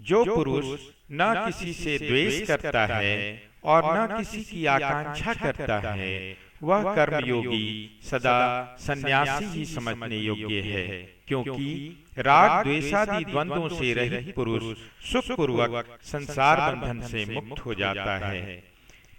जो पुरुष न किसी से द्वेष करता है और न किसी की आकांक्षा करता है, वह कर्मयोगी सदा सन्यासी ही समझने योग्य है, क्योंकि राग द्वेषादि द्वंद्वों से रहित पुरुष सुखपूर्वक संसार बंधन से मुक्त हो जाता है।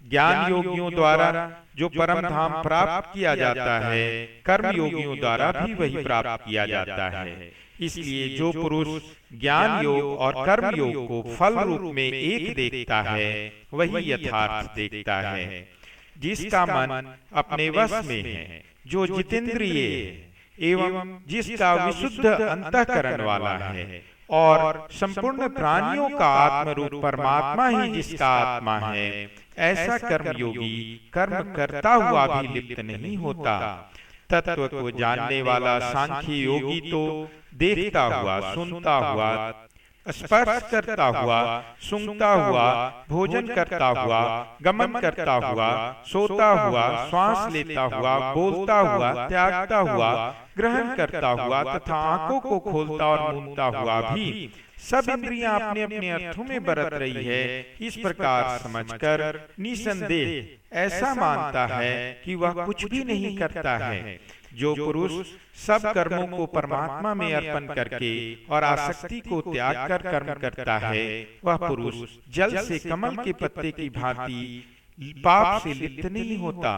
ज्ञान योगियों द्वारा जो परम धाम प्राप्त किया जाता है, कर्म योगियों द्वारा भी वही प्राप्त किया जाता है। इसलिए जो पुरुष ज्ञान योग और कर्म योग को फल रूप में एक देखता है, वही यथार्थ देखता है। जिसका मन अपने वश में है, जो जितेंद्रिय एवं जिसका विशुद्ध अंतःकरण वाला है, और संपूर्ण प्राणियों का आत्मरूप परमात्मा ही जिसका आत्मा है, ऐसा कर्मयोगी कर्म करता हुआ भी लिप्त नहीं होता। तत्व को जानने वाला सांख्य योगी तो देखता हुआ, सुनता हुआ, स्पर्श करता हुआ, सूंघता हुआ, भोजन करता हुआ, गमन करता हुआ, सोता हुआ, श्वास लेता हुआ, बोलता हुआ, त्यागता हुआ, ग्रहण करता हुआ तथा आंखों को खोलता और मूंदता हुआ भी सब इंद्रियां अपने अपने अर्थों में बरत रही है, इस प्रकार समझकर निसंदेह ऐसा मानता है कि वह कुछ भी नहीं करता है। जो पुरुष सब कर्मों को परमात्मा में अर्पण करके और आसक्ति को त्याग कर कर्म करता है, वह पुरुष जल से कमल के पत्ते की भांति पाप से लिप्त नहीं होता।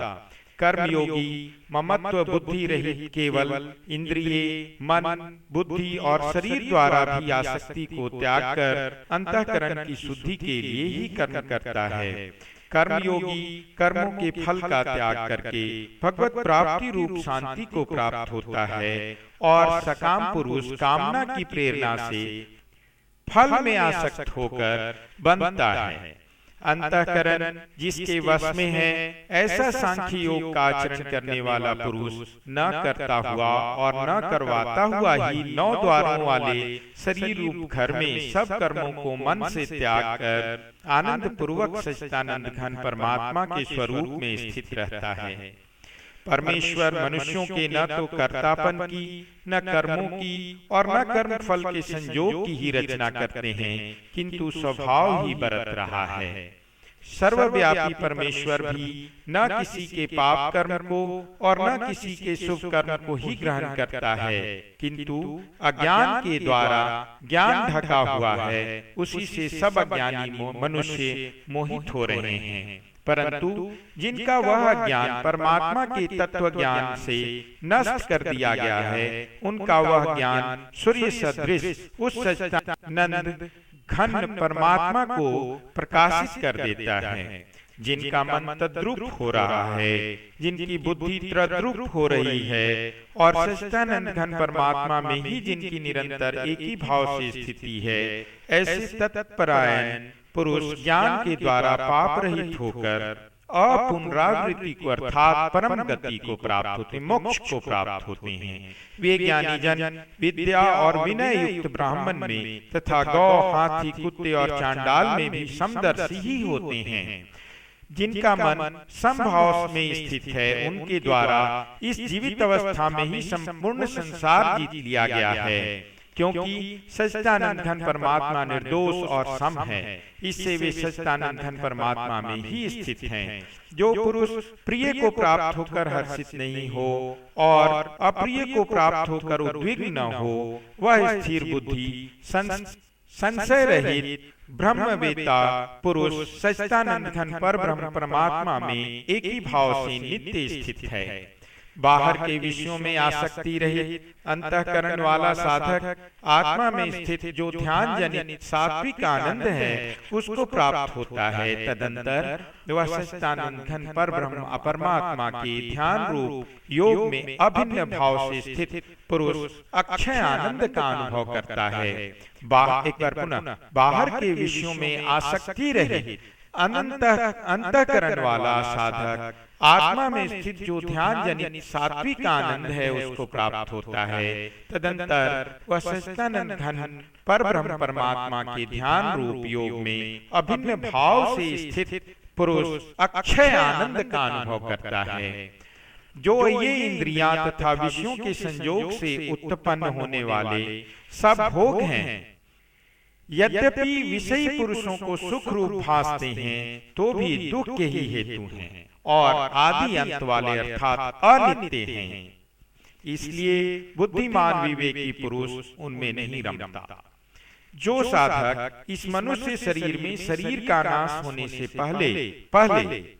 कर्मयोगी ममत्व बुद्धि रहित केवल इंद्रिय, मन, बुद्धि और शरीर द्वारा भी आसक्ति को त्याग कर अंतःकरण की शुद्धि के लिए ही कर्म करता है। कर्मयोगी कर्मों के फल का त्याग करके भगवत प्राप्ति रूप शांति को प्राप्त होता है, और सकाम पुरुष कामना की प्रेरणा से फल में आसक्त होकर बनता है। अंतःकरण जिसके वश में है, ऐसा सांख्य योग का आचरण करने वाला पुरुष न करता हुआ और न करवाता हुआ ही 9 द्वारों वाले शरीर रूप घर में सब कर्मों को मन से त्याग कर आनंद पूर्वक सच्चिदानंद घन परमात्मा के स्वरूप में स्थित रहता है। परमेश्वर मनुष्यों के न तो कर्तापन की, न कर्मों की और न कर्म फल के संयोग की ही रचना करते हैं, किंतु स्वभाव ही बरत रहा है। सर्वव्यापी परमेश्वर भी न किसी के पाप कर्म को और न किसी के शुभ कर्म को ही ग्रहण करता है, किंतु अज्ञान के द्वारा ज्ञान ढका हुआ है, उसी से सब अज्ञानी मनुष्य मोहित हो रहे हैं। परंतु जिनका वह ज्ञान परमात्मा के तत्व ज्ञान से नष्ट कर दिया गया है, उनका वह ज्ञान सूर्य सदृश उस सच्चिदानंद घन परमात्मा को प्रकाशित कर देता है। जिनका मन तद्रुप हो रहा है, जिनकी बुद्धि तद्रुप हो रही है, और सच्चिदानंद घन परमात्मा में ही जिनकी निरंतर एक ही भाव से स्थिति है, ऐसे तत्परायण पुरुष ज्ञान के द्वारा पाप रहित होकर अपुनरावृत्ति को अर्थात परम गति को प्राप्त होते, मोक्ष को प्राप्त होते हैं। वे ज्ञानी जन विद्या और विनय युक्त ब्राह्मण में तथा गौ, हाथी, कुत्ते और चांडाल में भी समदर्शी ही होते हैं। जिनका मन समभाव में स्थित है, उनके द्वारा इस जीवित अवस्था में ही संपूर्ण संसार जीत लिया गया है, क्योंकि सच्चिदानंद घन परमात्मा निर्दोष और सम है, इससे वे सच्चिदानंद घन परमात्मा में ही स्थित हैं। जो पुरुष प्रिय को प्राप्त होकर हर्षित नहीं हो और अप्रिय को प्राप्त होकर उद्विग्न न हो, वह स्थिर बुद्धि संशय रहित ब्रह्मवेत्ता पुरुष सच्चिदानंद घन पर ब्रह्म परमात्मा में एक ही भाव से नित्य स्थित है। बाहर के विषयों में आसक्ति रहित अंतःकरण वाला साधक आत्मा में स्थित जो ध्यान जनित सात्विक आनंद है, उसको प्राप्त होता है। तदंतर वह सच्चिदानंद घन पर ब्रह्म परमात्मा के ध्यान रूप योग में अभिन्न भाव से स्थित पुरुष अक्षय आनंद का अनुभव करता है। एक बार पुनः, बाहर के विषयों में आसक्ति रहित अंतःकरण वाला साधक आत्मा में स्थित जो ध्यान जनित सात्विक आनंद है, उसको प्राप्त होता है। तदंतर वह सच्चिदानंद घन पर ब्रह्म परमात्मा के ध्यान रूप योग में अभिन्न भाव से स्थित पुरुष अक्षय आनंद का अनुभव करता है। जो ये इंद्रियां तथा विषयों के संयोग से उत्पन्न होने वाले सब भोग हैं, यद्यपि विषयी पुरुषों को सुख रूप भासते हैं तो भी दुख के ही हेतु हैं और आदि अंत वाले अर्थात अनित्य हैं। इसलिए बुद्धिमान विवेकी पुरुष उनमें नहीं रमता। जो साधक इस मनुष्य शरीर में शरीर का नाश होने से पहले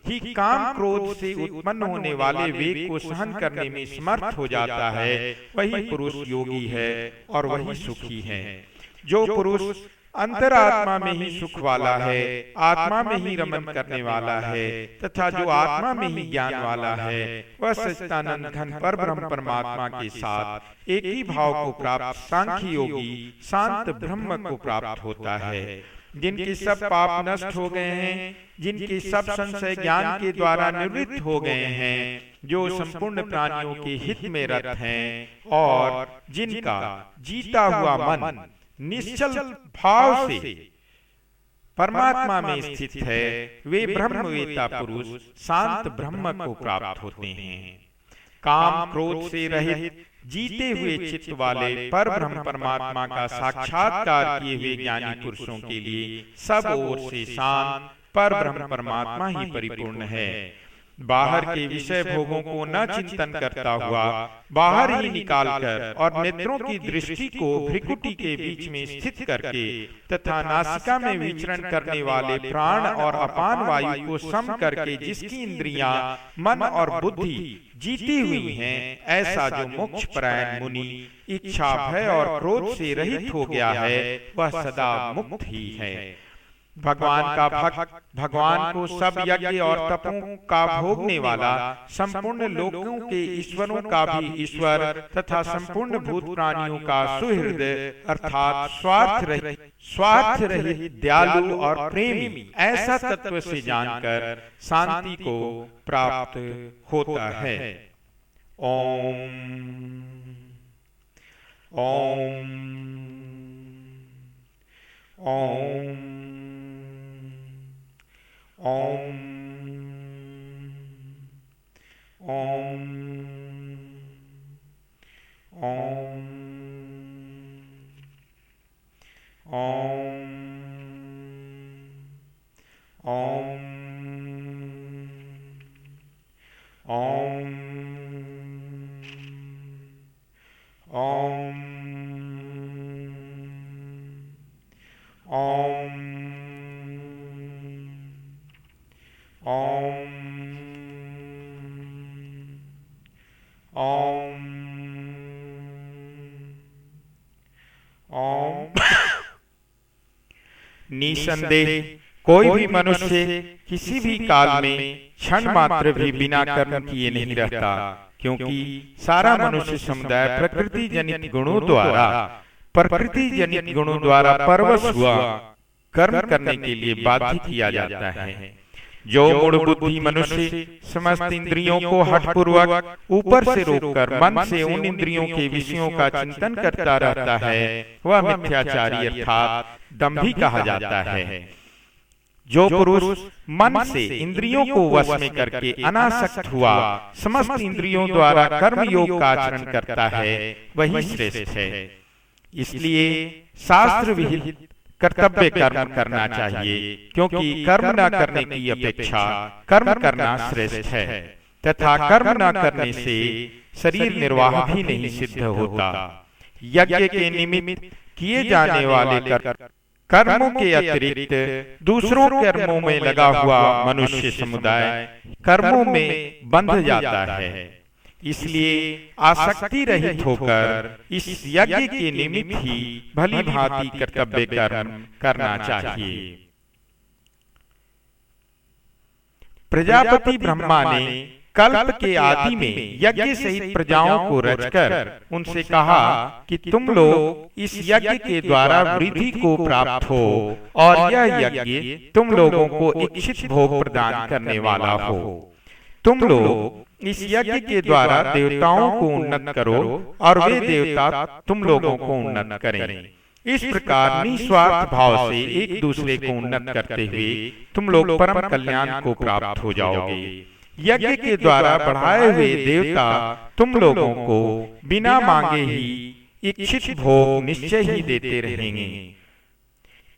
ही काम क्रोध से उत्पन्न होने वाले वेग को सहन करने में समर्थ हो जाता है, वही पुरुष योगी है और वही सुखी है। जो पुरुष अंतरात्मा में ही सुख वाला है, आत्मा में ही रमन करने वाला है तथा जो आत्मा में ही ज्ञान वाला है, वह सच्चिदानंद घन परब्रह्म परमात्मा के साथ एक ही भाव को प्राप्त सांख्य योगी शांत ब्रह्म को प्राप्त होता है। जिनके सब पाप नष्ट हो गए हैं, जिनके सब संशय ज्ञान के द्वारा निवृत्त हो गए हैं, जो संपूर्ण प्राणियों के हित में रत हैं और जिनका जीता हुआ मन निश्चल भाव से परमात्मा में स्थित है, वे ब्रह्मवेता पुरुष शांत ब्रह्म को प्राप्त होते हैं। काम क्रोध से रहित जीते हुए चित्त वाले पर ब्रह्म परमात्मा का साक्षात्कार किए हुए ज्ञानी पुरुषों के लिए सब ओर से शांत पर ब्रह्म परमात्मा ही परिपूर्ण है। बाहर के विषय भोगों को न चिंतन करता हुआ बाहर ही निकालकर और नेत्रों की दृष्टि को भ्रिकुटी के बीच में स्थित करके तथा नासिका में विचरण करने वाले प्राण और अपान वायु को सम करके जिसकी इंद्रियां, मन और बुद्धि जीती हुई हैं, ऐसा जो मोक्ष परायण मुनि इच्छा, भय और क्रोध से रहित हो गया है, वह सदा मुक्त ही है। भगवान का भक्त, भगवान को सब यज्ञ और तपों का भोगने वाला, संपूर्ण लोकों के ईश्वरों का भी ईश्वर तथा संपूर्ण भूत प्राणियों का सुहृदय अर्थात स्वार्थ रहित दयालु और प्रेमी, ऐसा तत्व से जानकर शांति को प्राप्त होता है। ओम ओम ओम ओम ओम ओम ओम ओम ओम ओम ओम ओम ओम ओम। निसंदेह कोई भी मनुष्य किसी भी काल में क्षण मात्र भी बिना कर्म किए नहीं रहता, क्योंकि सारा मनुष्य समुदाय प्रकृति जनित गुणों द्वारा परवश हुआ कर्म करने के लिए बाध्य किया जाता है। जो मूढ़ बुद्धि मनुष्य समस्त इंद्रियों को हठपूर्वक ऊपर से रोककर मन से उन इंद्रियों के विषयों का चिंतन करता रहता है, वह मिथ्याचारी अर्थात दंभी कहा जाता है। जो पुरुष मन से इंद्रियों को वश में करके अनासक्त हुआ समस्त इंद्रियों द्वारा कर्म योग का आचरण करता है, वही श्रेष्ठ है। इसलिए शास्त्र विहित कर्तव्य कर्म करना चाहिए, क्योंकि कर्म न करने की अपेक्षा कर्म करना श्रेष्ठ है तथा कर्म न करने से शरीर निर्वाह भी नहीं सिद्ध होता। यज्ञ के निमित्त किए जाने वाले कर्मों के अतिरिक्त दूसरों कर्मों में लगा हुआ मनुष्य समुदाय कर्मों में बंध जाता है। इसलिए आसक्ति रहित होकर इस यज्ञ के निमित्त ही भली भांति कर्तव्य कर्म करना चाहिए। प्रजापति ब्रह्मा ने कल्प के आदि में यज्ञ सहित प्रजाओं को रचकर उनसे कहा कि तुम लोग इस यज्ञ के द्वारा वृद्धि को प्राप्त हो और यह यज्ञ तुम लोगों को इच्छित भोग प्रदान करने वाला हो। तुम लोग इस यज्ञ के द्वारा देवताओं को उन्नत करो और वे देवता तुम लोगों को उन्नत करें। इस प्रकार निस्वार्थ भाव से एक दूसरे को उन्नत करते हुए तुम लोग परम कल्याण को प्राप्त हो जाओगे। यज्ञ के द्वारा बढ़ाए हुए देवता तुम लोगों को बिना मांगे ही इच्छित भोग निश्चय ही देते रहेंगे।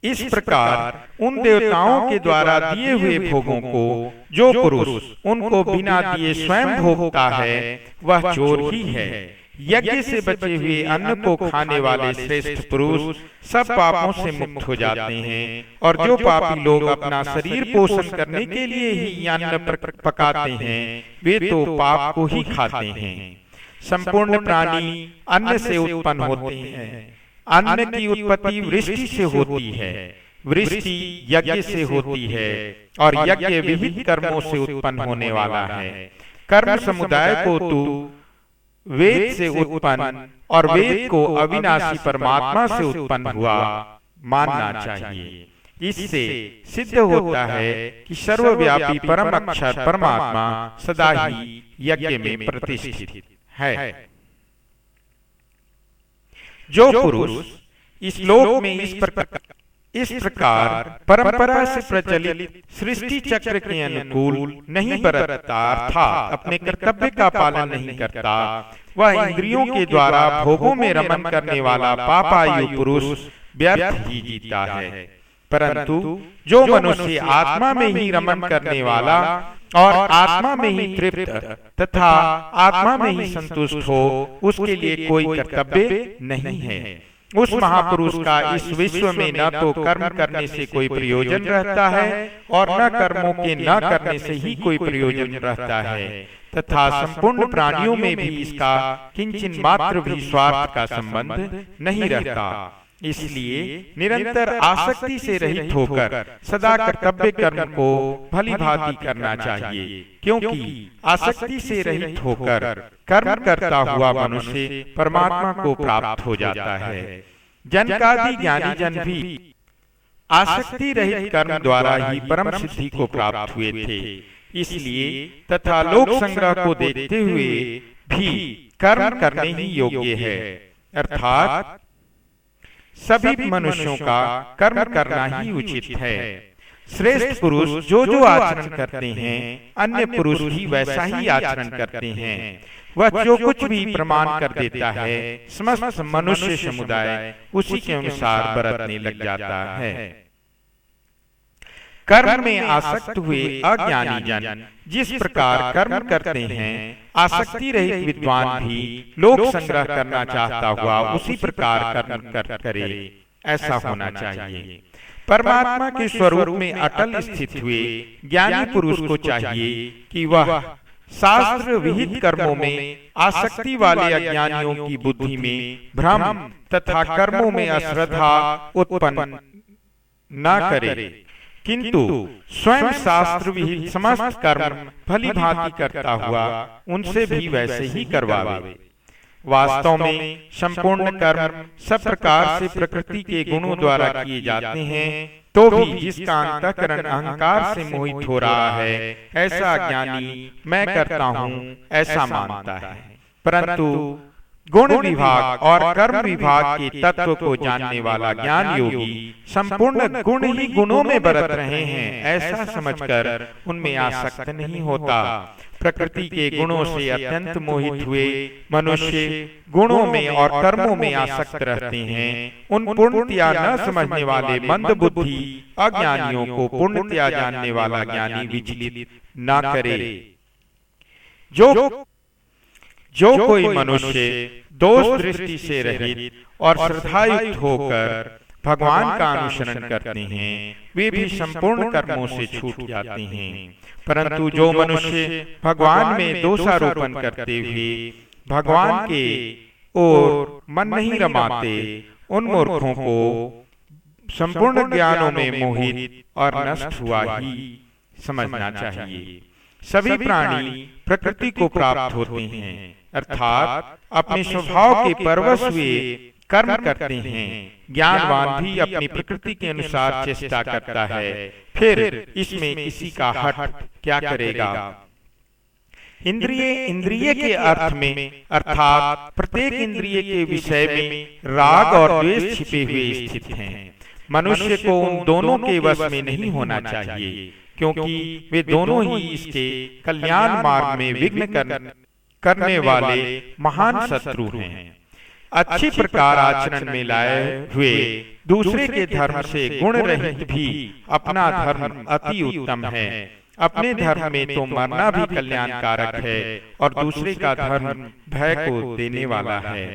इस प्रकार उन देवताओं के द्वारा दिए हुए भोगों को जो पुरुष उनको बिना दिए स्वयं भोगता है वह चोर ही है। यज्ञ से बचे हुए अन्न को खाने वाले श्रेष्ठ पुरुष सब पापों से मुक्त हो जाते हैं, और जो पापी लोग अपना शरीर पोषण करने के लिए ही अन्न पकाते हैं वे तो पाप को ही खाते हैं। संपूर्ण प्राणी अन्न से उत्पन्न होते हैं। अन्न की उत्पत्ति वृष्टि से होती है, वृष्टि यज्ञ से होती है, और यज्ञ विविध कर्मों से उत्पन्न होने वाला है। कर्म समुदाय को तू वेद से उत्पन्न और वेद को अविनाशी परमात्मा से उत्पन्न हुआ मानना चाहिए। इससे सिद्ध होता है कि सर्वव्यापी परम अक्षर परमात्मा सदा ही यज्ञ में प्रतिष्ठित है। जो पुरुष इस लोक में इस प्रकार परंपरा से प्रचलित सृष्टि चक्र के अनुकूल नहीं बरतता, अर्थात अपने कर्तव्य का पालन नहीं करता, वह इंद्रियों के द्वारा भोगों में रमन करने वाला पापायु पुरुष व्यर्थ ही जीता है। परंतु जो मनुष्य आत्मा में ही रमन करने वाला और आत्मा में ही तृप्त तथा आत्मा में ही संतुष्ट हो, उसके लिए कोई कर्तव्य नहीं है। उस महापुरुष का इस विश्व में न तो कर्म करने से कोई प्रयोजन रहता है और न कर्मों के न करने से ही कोई प्रयोजन रहता है, तथा संपूर्ण प्राणियों में भी इसका किंचिन मात्र भी स्वार्थ का संबंध नहीं रहता। इसलिए निरंतर आसक्ति से रहित होकर सदा कर्तव्य कर्म को भली भांति करना चाहिए, क्योंकि आसक्ति से रहित होकर कर्म करता हुआ मनुष्य परमात्मा को प्राप्त हो जाता है। जनकादि ज्ञानी जन भी आसक्ति रहित कर्म द्वारा ही परम सिद्धि को प्राप्त हुए थे। इसलिए तथा लोक संग्रह को देखते हुए भी कर्म करने ही योग्य है, अर्थात सभी मनुष्यों का कर्म करना ही उचित है। श्रेष्ठ पुरुष जो आचरण करते हैं अन्य पुरुष भी वैसा ही आचरण करते हैं। वह जो कुछ भी प्रमाण कर देता है समस्त मनुष्य समुदाय उसी के अनुसार बरतने लग जाता है। कर्म में आसक्त हुए अज्ञानी जन जिस प्रकार कर्म करते हैं, आसक्ति रहित विद्वान भी लोक संग्रह करना चाहता हुआ उसी प्रकार कर्म करे, ऐसा होना चाहिए। परमात्मा के स्वरूप में अटल स्थित हुए ज्ञानी पुरुष को चाहिए कि वह शास्त्र विहित कर्मों में आसक्ति वाले अज्ञानियों की बुद्धि में भ्रम तथा कर्मों में अश्रद्धा उत्पन्न न करे, किंतु स्वयं शास्त्र विहित समस्त कर्म भली भांति करता हुआ उनसे भी वैसे ही करवावे। वास्तव में संपूर्ण कर्म सब प्रकार से प्रकृति के गुणों द्वारा किए जाते हैं, तो भी जिसका अंतःकरण अहंकार से मोहित हो रहा है ऐसा ज्ञानी मैं करता हूँ ऐसा मानता है। परंतु गुण विभाग और कर्म विभाग के तत्व को जानने वाला ज्ञान योगी संपूर्ण गुण ही गुणों में बरत रहे हैं ऐसा समझकर उनमें आसक्त नहीं होता। प्रकृति के गुणों से अत्यंत मोहित हुए मनुष्य गुणों में और कर्मों में आसक्त रहते हैं। उन पूर्णतया न समझने वाले मंद बुद्धि अज्ञानियों को पूर्णतया जानने वाला ज्ञानी विचलित न करे। जो कोई मनुष्य दोष दृष्टि से रहित और श्रद्धायुक्त होकर भगवान का अनुसरण करते हैं वे भी संपूर्ण कर्मों से छूट जाते हैं। परंतु जो मनुष्य भगवान में दोषारोपण करते हुए भगवान के ओर मन नहीं रमाते, उन मूर्खों को संपूर्ण ज्ञानों में मोहित और नष्ट हुआ ही समझना चाहिए। सभी प्राणी प्रकृति को प्राप्त होते हैं, अर्थात अपने स्वभाव के परवश हुए कर्म करते हैं। ज्ञानवान भी अपनी प्रकृति के अनुसार चेष्टा करता है, फिर इसमें किसी का हट क्या करेगा। इंद्रिय के अर्थ में अर्थात प्रत्येक इंद्रिय के विषय में राग और द्वेष छिपे हुए स्थित हैं। मनुष्य को उन दोनों के वश में नहीं होना चाहिए, क्योंकि वे दोनों ही इसके कल्याण मार्ग में विघ्न करने वाले महान शत्रु हैं। अच्छी प्रकार आचरण में लाए हुए दूसरे के धर्म से गुण रहित भी अपना धर्म अति उत्तम है। अपने धर्म में तो मरना भी कल्याणकारक है और दूसरे का धर्म भय को देने वाला है।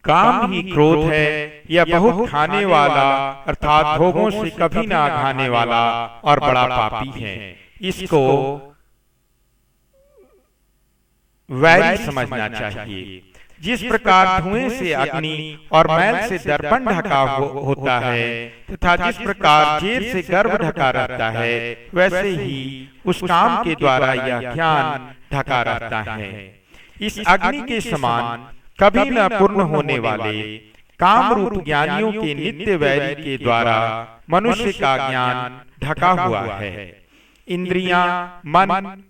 काम ही क्रोध है, यह बहुत खाने वाला अर्थात भोगों से कभी ना खाने वाला और बड़ा पापी है। इसको वैरी समझना चाहिए। जिस प्रकार धुएं से अग्नि और मैल से दर्पण ढका होता है तथा जिस प्रकार जेर से गर्भ ढका रहता है, वैसे ही उस काम के द्वारा यह ज्ञान ढका रहता है। इस अग्नि के समान कभी न पूर्ण होने वाले काम रूप ज्ञानियों के नित्य वैरी के द्वारा मनुष्य का ज्ञान ढका हुआ है। इंद्रियां, मन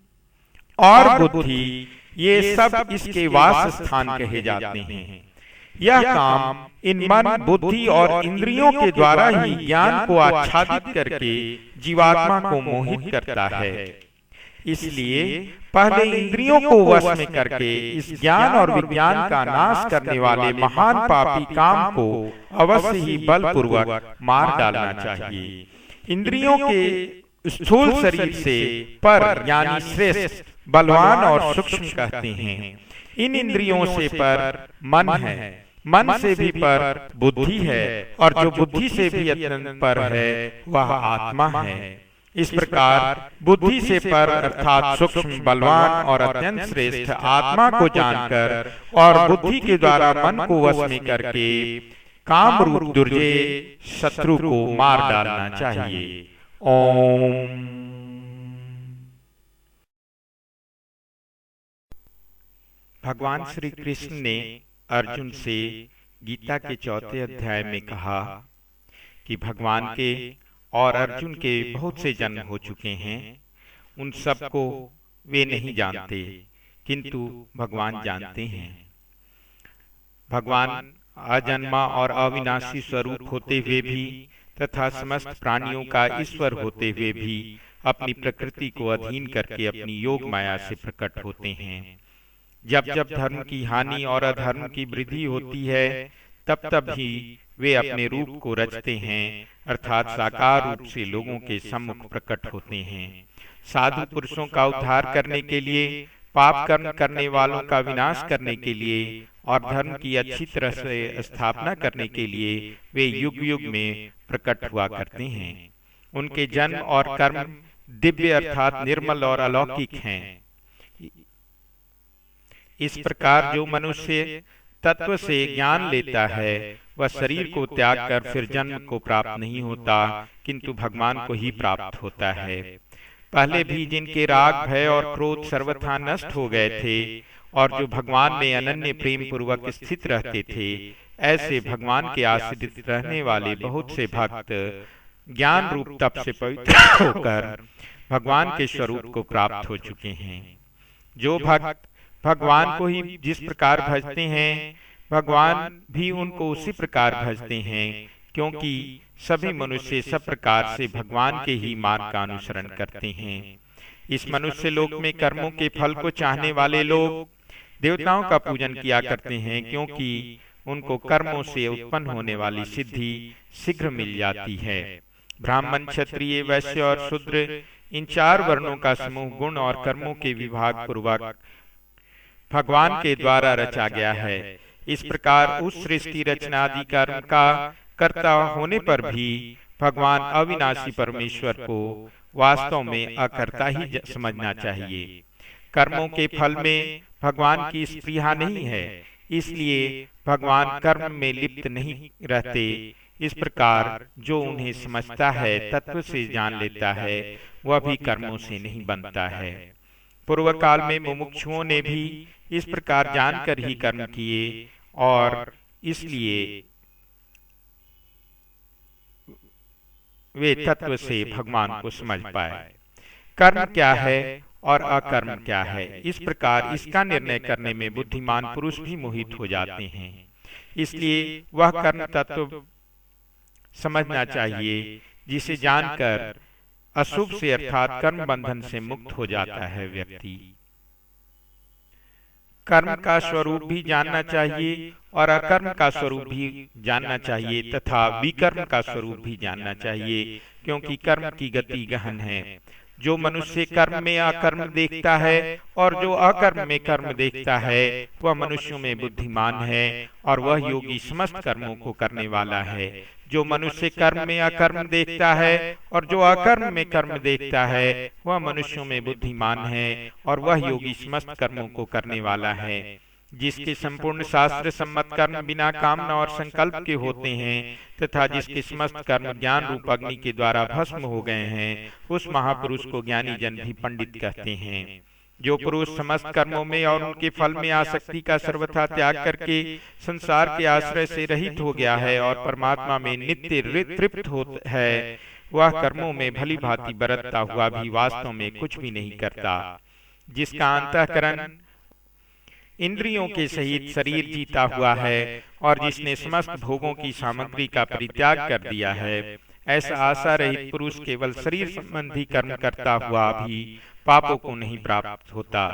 और बुद्धि ये सब इसके वास स्थान कहे जाते हैं। यह काम इन मन, बुद्धि और इंद्रियों के द्वारा ही ज्ञान को आच्छादित करके जीवात्मा को मोहित करता है। इसलिए पहले इंद्रियों को वश में करके इस ज्ञान और विज्ञान का नाश करने वाले महान पापी काम को अवश्य ही बलपूर्वक मार डालना चाहिए। इंद्रियों के स्थूल शरीर से पर यानी श्रेष्ठ, बलवान और सूक्ष्म कहते हैं। इन इंद्रियों से पर मन है, मन से भी पर बुद्धि है और जो बुद्धि से भी अत्यंत पर है वह आत्मा है। इस प्रकार बुद्धि से पर अर्थात सूक्ष्म, बलवान और अत्यंत श्रेष्ठ आत्मा को जानकर और बुद्धि के द्वारा मन को वश में करके काम रूप दुर्जय शत्रु को मार डालना चाहिए। ओम। भगवान श्री कृष्ण ने अर्जुन से गीता के 4 अध्याय में कहा कि भगवान के और अर्जुन के बहुत से जन्म हो चुके हैं, उन सबको वे नहीं जानते, किंतु भगवान जानते हैं। भगवान अजन्मा और अविनाशी स्वरूप होते हुए भी तथा समस्त प्राणियों का ईश्वर होते हुए भी अपनी प्रकृति को अधीन करके अपनी योग माया से प्रकट होते हैं। जब जब धर्म की हानि और अधर्म की वृद्धि होती है, तब तब ही वे अपने रूप को रचते हैं, अर्थात साकार रूप से लोगों के सम्मुख प्रकट होते हैं। साधु पुरुषों का उद्धार करने के लिए, पाप कर्म करने वालों का विनाश करने के लिए और धर्म की अच्छी तरह से स्थापना करने के लिए वे युग युग में प्रकट हुआ करते हैं। उनके जन्म और कर्म दिव्य अर्थात निर्मल और अलौकिक हैं। इस प्रकार जो मनुष्य तत्व से ज्ञान लेता है वह शरीर को त्याग कर फिर जन्म को प्राप्त नहीं होता, किंतु भगवान को ही प्राप्त होता है। पहले भी जिनके राग, भय और क्रोध सर्वथा नष्ट हो गए थे और जो भगवान में अनन्य प्रेम पूर्वक स्थित रहते थे, ऐसे भगवान के आश्रित रहने वाले बहुत से भक्त ज्ञान रूप तप से पवित्र होकर भगवान के स्वरूप को प्राप्त हो चुके हैं। जो भक्त भगवान को ही जिस प्रकार भजते हैं, भगवान भी उनको उसी प्रकार भजते हैं, क्योंकि सभी मनुष्य सब प्रकार से भगवान के ही मार्ग का अनुसरण करते हैं। इस मनुष्य लोक में कर्मों के फल को चाहने वाले लोग देवताओं का पूजन किया करते हैं, क्योंकि उनको कर्मों से उत्पन्न होने वाली सिद्धि शीघ्र मिल जाती है। ब्राह्मण, क्षत्रिय, वैश्य और शूद्र इन 4 वर्णों का समूह गुण और कर्मों के विभाग पूर्वक भगवान के द्वारा रचा गया है। इस प्रकार उस सृष्टि रचना आदि कर्म का कर्ता होने पर भी भगवान अविनाशी परमेश्वर को वास्तव में अकर्ता ही समझना चाहिए। कर्मों के फल में भगवान की स्पृहा नहीं है, इसलिए भगवान कर्म में लिप्त नहीं रहते। इस प्रकार जो उन्हें समझता है, तत्व से जान लेता है, वह भी कर्मों से नहीं बनता है। पूर्व काल में मुमुक्षुओं ने भी इस प्रकार जानकर ही कर्म किए और इसलिए वे तत्व से भगवान को समझ पाए। कर्म क्या है और अकर्म क्या है, इस प्रकार इसका निर्णय करने में बुद्धिमान पुरुष भी मोहित हो जाते हैं। इसलिए वह कर्म तत्व समझना चाहिए, जिसे जानकर अशुभ से अर्थात कर्म बंधन से मुक्त हो जाता है व्यक्ति। कर्म का स्वरूप भी जानना चाहिए और अकर्म का स्वरूप भी जानना चाहिए तथा विकर्म का स्वरूप भी जानना चाहिए, क्योंकि कर्म की गति गहन है। जो मनुष्य कर्म में अकर्म देखता है और जो अकर्म में कर्म देखता है, वह मनुष्यों में बुद्धिमान है और वह योगी समस्त कर्मों को करने वाला है। जो मनुष्य कर्म में अकर्म देखता है और जो अकर्म में कर्म देखता है, वह मनुष्यों में बुद्धिमान है और वह योगी समस्त कर्मों को करने वाला है। जिसके संपूर्ण शास्त्र सम्मत कर्म बिना कामना और संकल्प के होते हैं तथा जिसके समस्त कर्म ज्ञान रूप अग्नि के द्वारा भस्म हो गए हैं, उस महापुरुष को ज्ञानी जन भी पंडित कहते हैं। जो पुरुष समस्त कर्मों में और उनके फल में आसक्ति का सर्वथा त्याग करके संसार के आश्रय से रहित हो गया है और परमात्मा में नित्य तृप्त होता है, वह कर्मों में भली भांति बरतता हुआ भी वास्तव में कुछ भी नहीं करता। जिसका अंतःकरण इंद्रियों के सहित शरीर जीता हुआ है और जिसने समस्त भोगों की सामग्री का परित्याग कर दिया है, ऐसा आशा रहित पुरुष केवल शरीर संबंधी कर्म करता हुआ भी पापों को नहीं प्राप्त होता।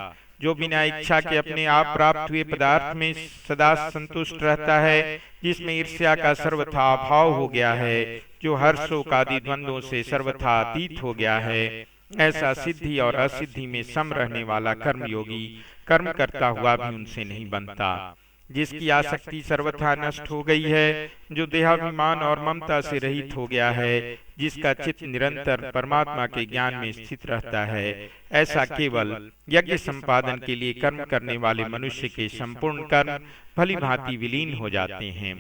जो बिना इच्छा के अपने आप प्राप्त हुए पदार्थ में सदा संतुष्ट रहता है, जिसमें ईर्ष्या का सर्वथा अभाव हो गया है, जो हर्ष शोक आदि द्वंद्वों से सर्वथा अतीत हो गया है, ऐसा सिद्धि और असिद्धि में सम रहने वाला कर्मयोगी कर्म करता हुआ भी उनसे नहीं बनता। जिसकी आसक्ति सर्वथा नष्ट हो गई है, जो देहाभिमान और ममता से रहित हो गया है, जिसका चित्त निरंतर परमात्मा के ज्ञान में स्थित रहता है, ऐसा केवल यज्ञ संपादन के लिए कर्म करने वाले मनुष्य के संपूर्ण कर्म भली भांति विलीन हो जाते हैं।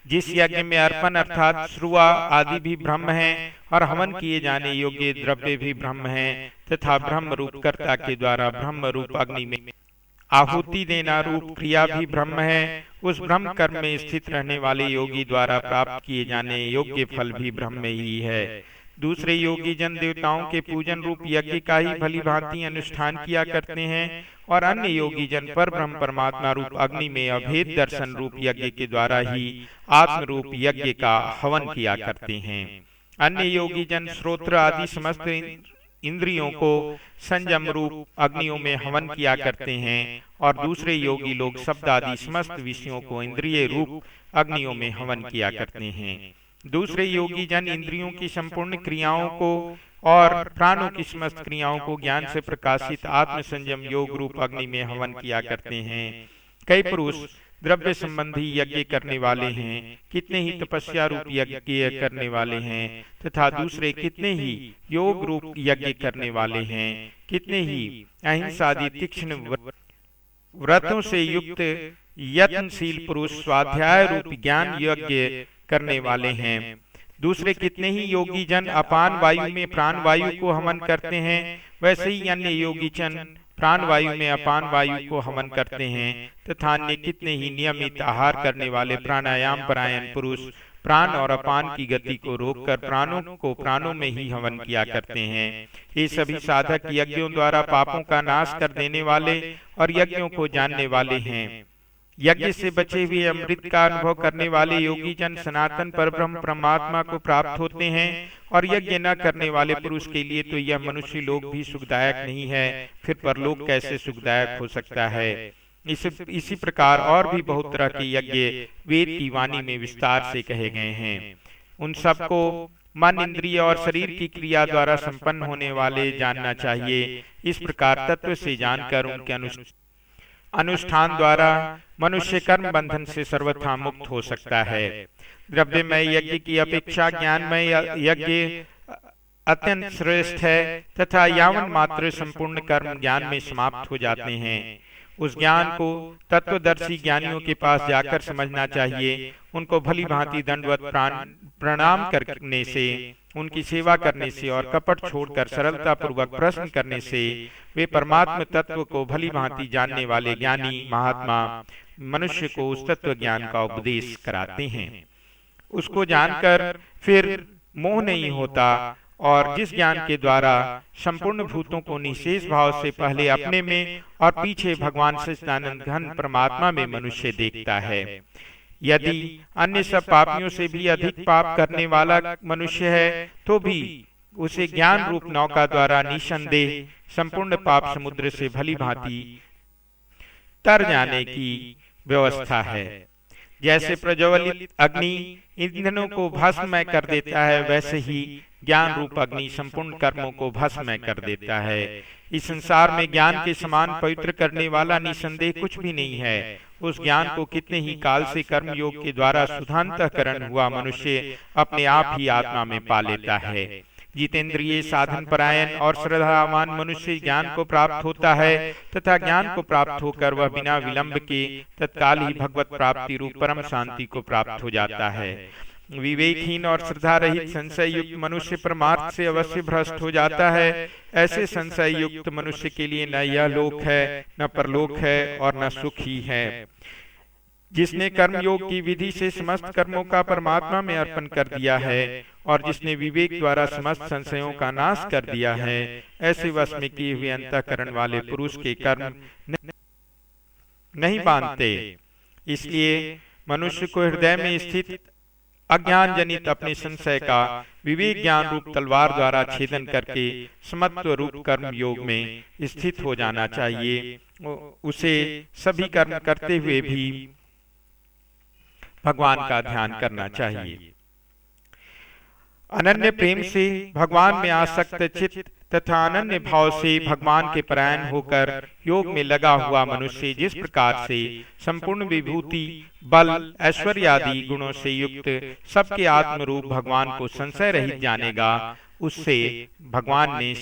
जिस यज्ञ में अर्पण अर्थात श्रुआ आदि भी ब्रह्म है और हवन किए जाने योग्य द्रव्य भी ब्रह्म है तथा ब्रह्म रूप कर्ता के द्वारा ब्रह्म रूप अग्नि में आहुति देना रूप क्रिया भी ब्रह्म है, उस ब्रह्म कर्म में स्थित रहने वाले योगी द्वारा प्राप्त किए जाने योग्य फल भी ब्रह्म ही है। दूसरे योगी जन देवताओं के पूजन रूप यज्ञ का ही भली भांति अनुष्ठान किया करते हैं और अन्य योगी जन पर ब्रह्म परमात्मा रूप अग्नि में अभेद दर्शन रूप यज्ञ के द्वारा ही आत्म रूप यज्ञ का हवन किया करते हैं। अन्य योगी जन श्रोत्र आदि समस्त इंद्रियों को संयम रूप अग्नियों में हवन किया करते हैं और दूसरे योगी लोग शब्द आदि समस्त विषयों को इंद्रिय रूप अग्नियों में हवन किया करते हैं। दूसरे योगी जन इंद्रियों की संपूर्ण क्रियाओं को और प्राणों की समस्त क्रियाओं को ज्ञान से प्रकाशित आत्म संयम योग रूप अग्नि में हवन किया करते हैं। कई पुरुष द्रव्य संबंधी यज्ञ करने वाले हैं, कितने ही तपस्या रूप यज्ञ करने वाले हैं तथा दूसरे कितने ही योग रूप यज्ञ करने वाले हैं, कितने ही अहिंसादि तीक्ष्ण व्रतों से युक्त यत्नशील पुरुष स्वाध्याय रूप ज्ञान यज्ञ करने वाले हैं। दूसरे कितने ही योगी जन अपान वायु में प्राण वायु को हवन करते हैं, वैसे ही अन्य योगी जन प्राण वायु में अपान वायु को हवन करते हैं तथा अन्य कितने ही नियमित आहार करने वाले प्राणायाम परायण पुरुष प्राण और अपान की गति को रोककर प्राणों को प्राणों में ही हवन किया करते हैं। ये सभी साधक यज्ञों द्वारा पापों का नाश कर देने वाले और यज्ञों को जानने वाले हैं। यज्ञ से बचे हुए अमृत का अनुभव करने वाले योगी जन सनातन परब्रह्म परमात्मा को प्राप्त होते हैं और यज्ञ न करने वाले पुरुष के लिए तो यह मनुष्य लोक भी सुखदायक नहीं है, फिर परलोक कैसे सुखदायक हो सकता है। इसी प्रकार और भी बहुत तरह के यज्ञ वेद की वाणी में विस्तार से कहे गए हैं। उन सबको मन इंद्रिय और शरीर की क्रिया द्वारा संपन्न होने वाले जानना चाहिए। इस प्रकार तत्व से जानकर उनके अनुष्ठान द्वारा मनुष्य कर्म बंधन से सर्वथा मुक्त हो सकता है। द्रव्यमय यज्ञ की अपेक्षा ज्ञानमय यज्ञ अत्यंत श्रेष्ठ है तथा यावन मात्र संपूर्ण कर्म ज्ञान में समाप्त हो जाते हैं। उस ज्ञान को तत्वदर्शी ज्ञानियों के पास जाकर समझना चाहिए। उनको भली भांति दंडवत प्रणाम करने से, उनकी सेवा करने से और कपट छोड़कर सरलता पूर्वक प्रश्न करने से वे परमात्म तत्व को भली भांति जानने वाले ज्ञानी महात्मा मनुष्य को उस तत्व ज्ञान का उपदेश कराते हैं। उसको जानकर फिर मोह नहीं होता और जिस ज्ञान के द्वारा संपूर्ण भूतों को निशेष भाव से पहले अपने में और पीछे भगवान सच्चिदानंद घन परमात्मा में मनुष्य देखता है। यदि अन्य सब पापियों से भी अधिक पाप करने वाला मनुष्य है तो भी उसे ज्ञान रूप नौका द्वारा निसंदेह संपूर्ण पाप समुद्र से भली भांति तर जाने की व्यवस्था है। जैसे प्रज्वलित अग्नि ईंधनों को भस्ममय कर देता है, वैसे ही ज्ञान रूप अग्नि संपूर्ण कर्मों को भस्ममय कर देता है। इस संसार में ज्ञान के समान पवित्र करने वाला निसंदेह कुछ भी नहीं है। उस ज्ञान को कितने ही काल से कर्म योग के द्वारा शुद्धांतःकरण हुआ मनुष्य अपने आप ही आत्मा में पा लेता है। जितेंद्रिय साधन परायण और श्रद्धावान मनुष्य ज्ञान को प्राप्त होता है तथा ज्ञान को प्राप्त होकर वह बिना विलंब के तत्काल ही भगवत प्राप्ति रूप परम शांति को प्राप्त हो जाता है। विवेकहीन और श्रद्धा रहित संशय युक्त मनुष्य परमार्थ से अवश्य भ्रष्ट हो जाता है। ऐसे संशय युक्त मनुष्य के लिए न यह लोक है, न परलोक है और न सुख ही है। जिसने कर्मयोग की विधि से समस्त कर्मों का परमात्मा में अर्पण कर दिया है और जिसने विवेक द्वारा समस्त संशयों का नाश कर दिया है, ऐसे वश में किए हुए अंतःकरण वाले पुरुष के कर्म नहीं बांधते। इसलिए मनुष्य को हृदय में स्थित अज्ञान जनित अपने संशय का विवेक ज्ञान रूप तलवार द्वारा छेदन करके समत्व रूप कर्म योग में स्थित हो जाना चाहिए। उसे सभी कर्म करते हुए भी भगवान का ध्यान करना चाहिए। अनन्य प्रेम से भगवान में आसक्त चित्त तथा अनन्य भाव से भगवान के परायण होकर योग में लगा हुआ मनुष्य जिस प्रकार से संपूर्ण विभूति, बल, ऐश्वर्य आदि गुणों से युक्त सबके आत्म रूप भगवान को संशय रहित जानेगा, उससे भगवान ने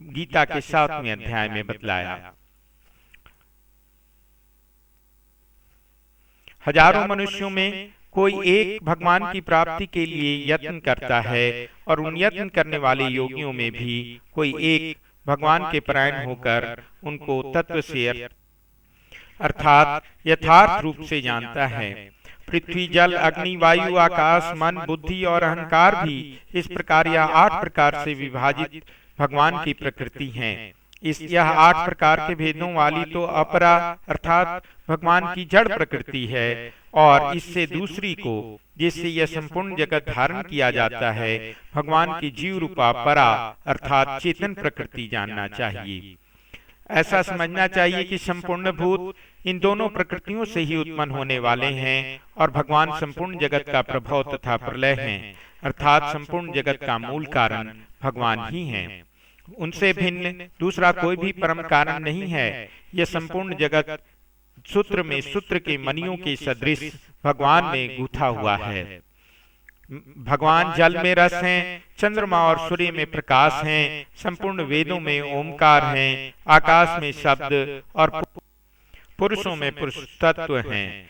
गीता के 7वें अध्याय में बतलाया। हजारों मनुष्यों में कोई एक भगवान की प्राप्ति के लिए यत्न करता है और उन यत्न करने वाले योगियों में भी कोई एक भगवान के परायण होकर उनको तत्व से अर्थात यथार्थ रूप से जानता है। पृथ्वी, जल, अग्नि, वायु, आकाश, मन, बुद्धि और अहंकार भी इस प्रकार यह 8 प्रकार से विभाजित भगवान की प्रकृति हैं। यह 8 प्रकार के भेदों वाली तो अपरा अर्थात भगवान की जड़ प्रकृति है और इससे दूसरी को, जिससे यह संपूर्ण जगत धारण किया जाता है, भगवान की जीव रूपा परा अर्थात चेतन प्रकृति जानना चाहिए। ऐसा समझना चाहिए कि संपूर्ण भूत इन दोनों प्रकृतियों से ही उत्पन्न होने वाले हैं और भगवान संपूर्ण जगत का प्रभाव तथा प्रलय हैं, अर्थात संपूर्ण जगत का मूल कारण भगवान ही हैं। उनसे भिन्न दूसरा कोई भी परम कारण नहीं है। यह संपूर्ण जगत सूत्र में सूत्र के मणियों के सदृश भगवान में गूथा हुआ है। भगवान जल में रस हैं, चंद्रमा और सूर्य में प्रकाश हैं, संपूर्ण वेदों में ओमकार हैं, आकाश में शब्द और पुरुषों में पुरुष तत्व हैं।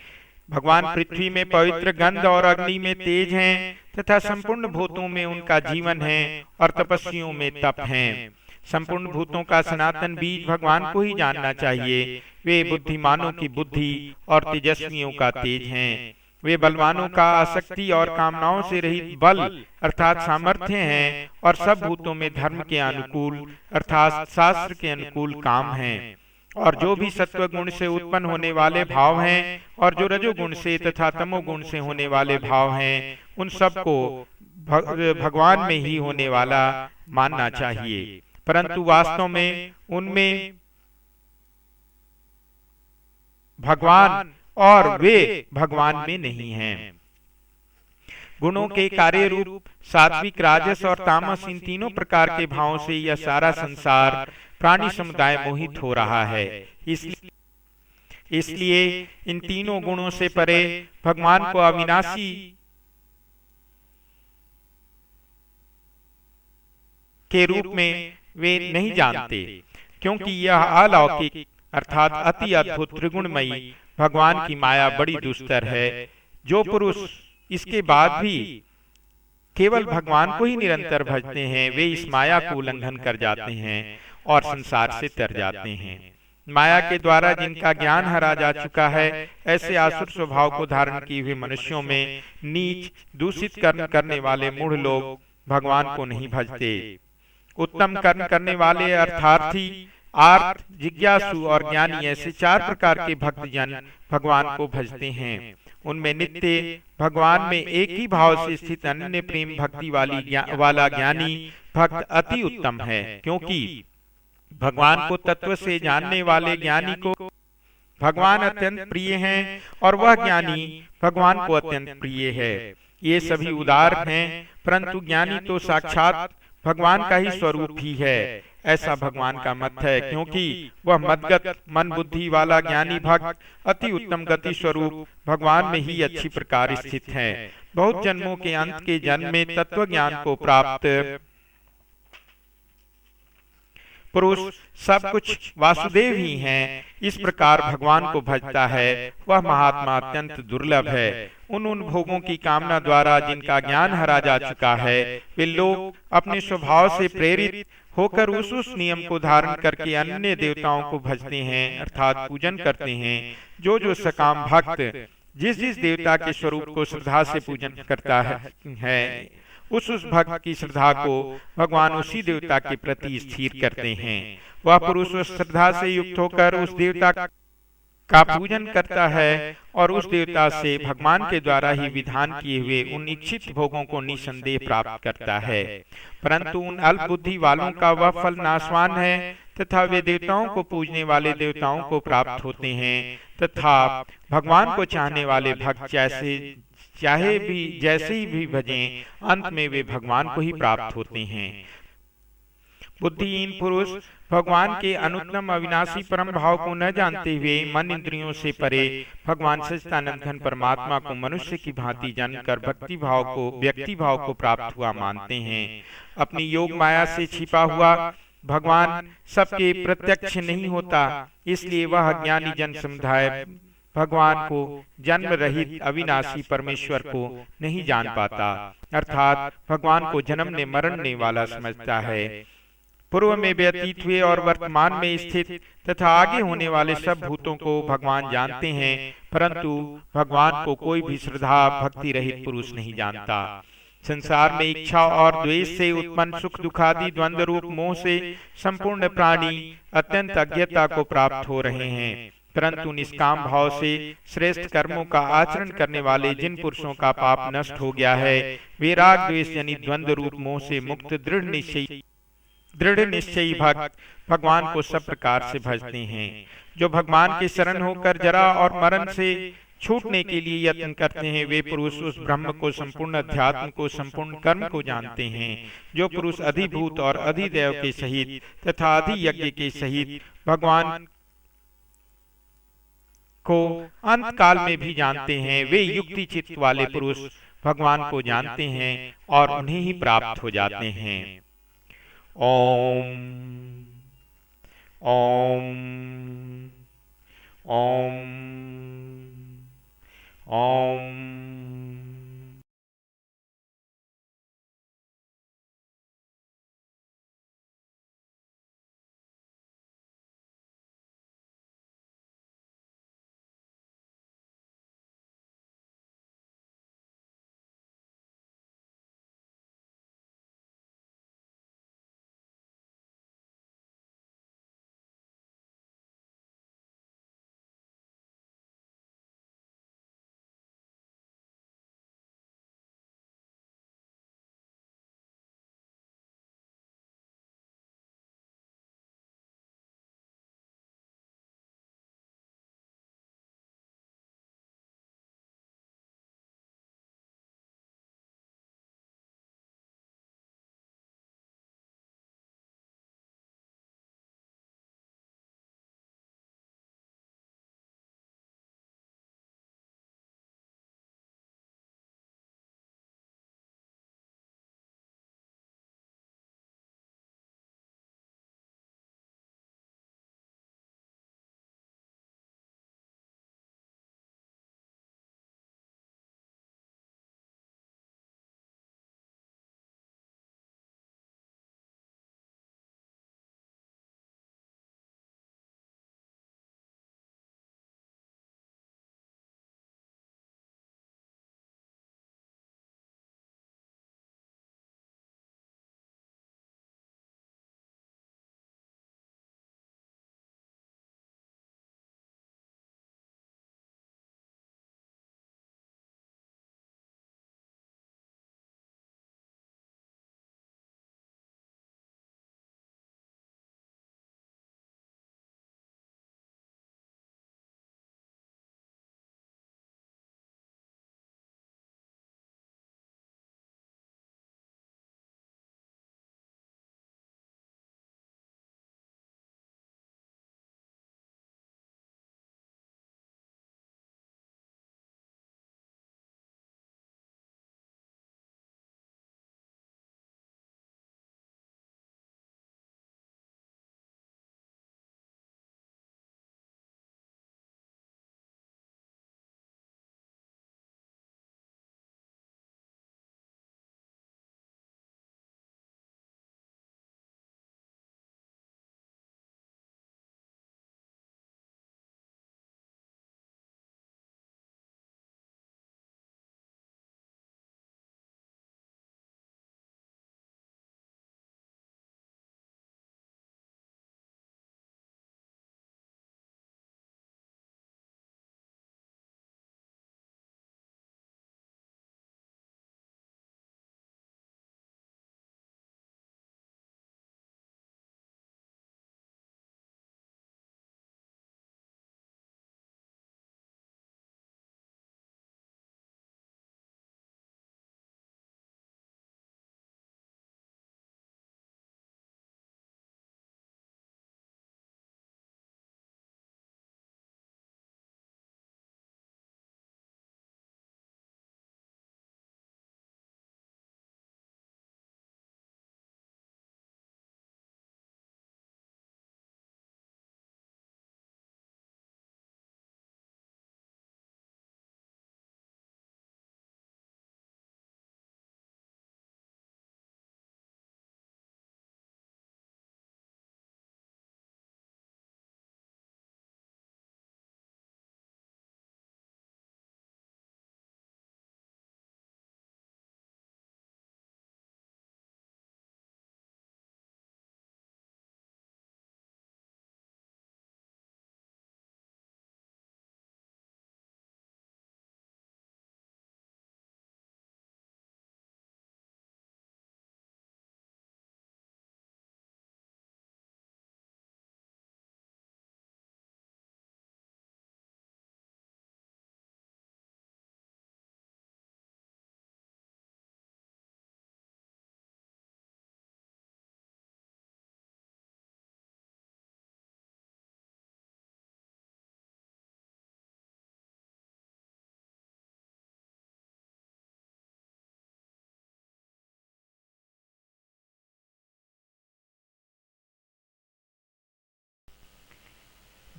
भगवान पृथ्वी में पवित्र गंध और अग्नि में तेज हैं तथा संपूर्ण भूतों में उनका जीवन है और तपस्वियों में तप हैं। संपूर्ण भूतों का सनातन बीज भगवान को ही जानना चाहिए। वे बुद्धिमानों की बुद्धि और तेजस्वियों का तेज हैं। वे बलवानों का आसक्ति और कामनाओं से रहित बल अर्थात सामर्थ्य हैं और सब भूतों में धर्म के अनुकूल अर्थात शास्त्र के अनुकूल काम हैं। और जो भी सत्व गुण से उत्पन्न होने वाले भाव हैं और जो रजोगुण से तथा तमोगुण से होने वाले भाव हैं, उन सबको भगवान में ही होने वाला मानना चाहिए, परंतु वास्तव में उनमें भगवान और वे भगवान में नहीं हैं। गुणों के कार्य रूप सात्विक, राजस और तामस इन तीनों प्रकार के भावों से यह सारा संसार प्राणी समुदाय मोहित हो रहा है। इसलिए इन तीनों गुणों से परे भगवान को अविनाशी के रूप में वे नहीं जानते, क्योंकि यह अलौकिक अर्थात अति अद्भुत त्रिगुणमयी भगवान की माया बड़ी दुस्तर है। जो पुरुष इसके बाद भी केवल भगवान को ही निरंतर भजते हैं, वे इस माया को उल्लंघन कर जाते हैं और संसार से तर जाते हैं। माया के द्वारा जिनका ज्ञान हरा जा चुका है, ऐसे आसुर स्वभाव को धारण किए हुए मनुष्यों में नीच दूषित कर्म करने वाले मूढ़ लोग भगवान को नहीं भजते। उत्तम कर्म करने वाले अर्थार्थी, आर्त, जिज्ञासु और ज्ञानी ऐसे 4 प्रकार के भक्त जन भगवान को भजते हैं। उनमें नित्य भगवान में एक ही भाव से स्थित अनन्य प्रेम भक्ति वाला ज्ञानी भक्त अति उत्तम है, क्योंकि भगवान को तत्व से जानने वाले ज्ञानी को भगवान अत्यंत प्रिय हैं और वह ज्ञानी भगवान को अत्यंत प्रिय है। ये सभी उदार हैं, परंतु ज्ञानी तो साक्षात भगवान का ही स्वरूप ही है, ऐसा भगवान का मत है, क्योंकि वह मदगत मन बुद्धि वाला ज्ञानी भक्त अति उत्तम गति स्वरूप भगवान में ही अच्छी प्रकार स्थित है। बहुत जन्मों के अंत के जन्म में तत्व ज्ञान को प्राप्त पुरुष सब कुछ वासुदेव ही हैं, इस प्रकार भगवान को भजता है, वह महात्मा अत्यंत दुर्लभ है। उन भोगों की कामना द्वारा जिनका ज्ञान हरा जा चुका है, वे लोग अपने स्वभाव से प्रेरित होकर उस नियम को धारण करके अन्य देवताओं को भजते हैं, अर्थात पूजन करते हैं। जो सकाम भक्त जिस देवता के स्वरूप को श्रद्धा से पूजन करता है उस भक्त की श्रद्धा को भगवान उसी देवता के प्रति स्थिर करते हैं। वह पुरुष उस श्रद्धा से युक्त होकर उस देवता का पूजन करता है और उस देवता से भगवान के द्वारा ही विधान किए हुए उन इच्छित भोगों को निसंदेह प्राप्त करता है। परंतु उन अल्प बुद्धि वालों का वह फल नाशवान है तथा वे देवताओं को पूजने वाले देवताओं को प्राप्त होते हैं, तथा भगवान को चाहने वाले भक्त जैसे ही भी भजें, अंत में वे भगवान को ही प्राप्त होते हैं। बुद्धिहीन पुरुष भगवान के अनुत्तम अविनाशी परम भाव को न जानते हुए मन इंद्रियों से परे भगवान सच्चिदानंद घन परमात्मा को मनुष्य की भांति जानकर व्यक्ति भाव को प्राप्त हुआ मानते हैं। अपनी योग माया से छिपा हुआ भगवान सबके प्रत्यक्ष नहीं होता, इसलिए वह ज्ञानी जन समुदाय भगवान को जन्म रहित अविनाशी परमेश्वर को नहीं जान पाता, अर्थात भगवान को जन्मने मरने वाला समझता है। पूर्व में व्यतीत हुए और वर्तमान में स्थित तथा आगे होने वाले सब भूतों को भगवान जानते हैं, परंतु भगवान को कोई भी श्रद्धा भक्ति रहित पुरुष नहीं जानता। संसार में इच्छा और द्वेष से उत्पन्न सुख दुखादि द्वंद्व रूप मोह से संपूर्ण प्राणी अत्यंत अज्ञता को प्राप्त हो रहे हैं, परंतु निष्काम भाव से श्रेष्ठ कर्मों का आचरण करने वाले जिन पुरुषों का पाप नष्ट हो गया है, वे राग द्वेष जनित द्वंद्व रूप मोह से मुक्त दृढ़ निश्चयी भक्त भगवान को सब प्रकार से भजते हैं। जो भगवान के शरण होकर जरा और मरण से छूटने के लिए यत्न करते हैं, वे पुरुष उस ब्रह्म को, संपूर्ण अध्यात्म को, संपूर्ण कर्म को जानते हैं। जो पुरुष अधिभूत और अधिदेव के सहित तथा अधियज्ञ के सहित भगवान को अंत काल में भी जानते हैं, वे युक्ति चित्त वाले पुरुष भगवान को जानते हैं और उन्हें ही प्राप्त हो जाते हैं। ओम ओम ओम ओम।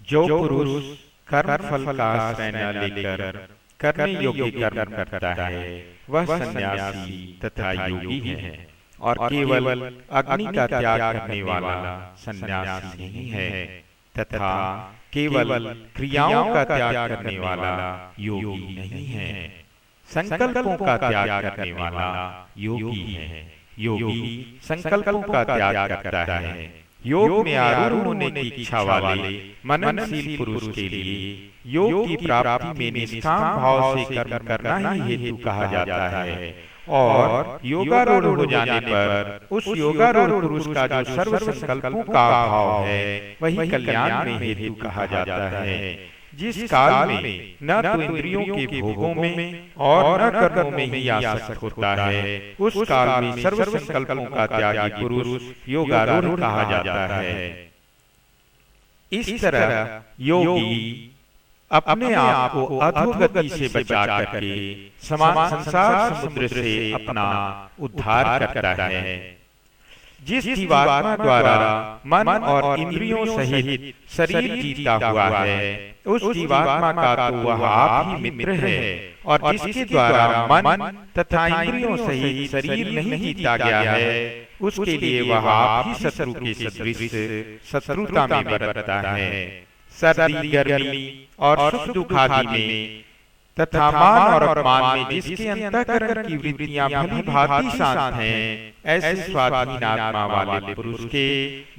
जो पुरुष कर्म फल का आश्रय न लेकर करने योग्य कर्म करता है वह सन्यासी तथा योगी है, और केवल अग्नि का त्याग करने वाला सन्यासी नहीं है, तथा केवल क्रियाओं का त्याग करने वाला योगी नहीं है। संकल्पों का त्याग करने वाला योगी है। योगी संकल्पों का त्याग करता है। योग में आरूढ़ होने की इच्छा वाले मननशील पुरुष के लिए योग की प्राप्ति में निष्काम भाव से कर्म करना ही हेतु कहा जाता है, और योगारूढ़ हो जाने पर उस योगारूढ़ पुरुष का जो सर्व संकल्पों का भाव है वही कल्याण में हेतु कहा जाता है। जिस काल में न तो इंद्रियों के भोगों में और न कर्मों में ही आसक्त होता है, उस काल में सर्व संकल्पों का त्यागी पुरुष योगारूढ़ कहा जाता है। इस तरह योगी अपने आप को अधोगति से बचा करके संसार समुद्र से अपना उद्धार करता है। जिस जीवात्मा द्वारा मन और इंद्रियों सहित शरीर जीता हुआ है, उस जीवात्मा का तो वह आप ही मित्र है, और जिसके द्वारा मन तथा इंद्रियों सहित शरीर नहीं जीता गया है, उसके लिए वह आप ही शत्रु के सदृश शत्रुता में बरतता है। सर्दी गर्मी और सुख दुख आदि में तथा मान और अपमान में जिसके अंतःकरण की वृत्तियां भली भांति शांत हैं, ऐसे स्वाधीन आत्मा वाले पुरुष के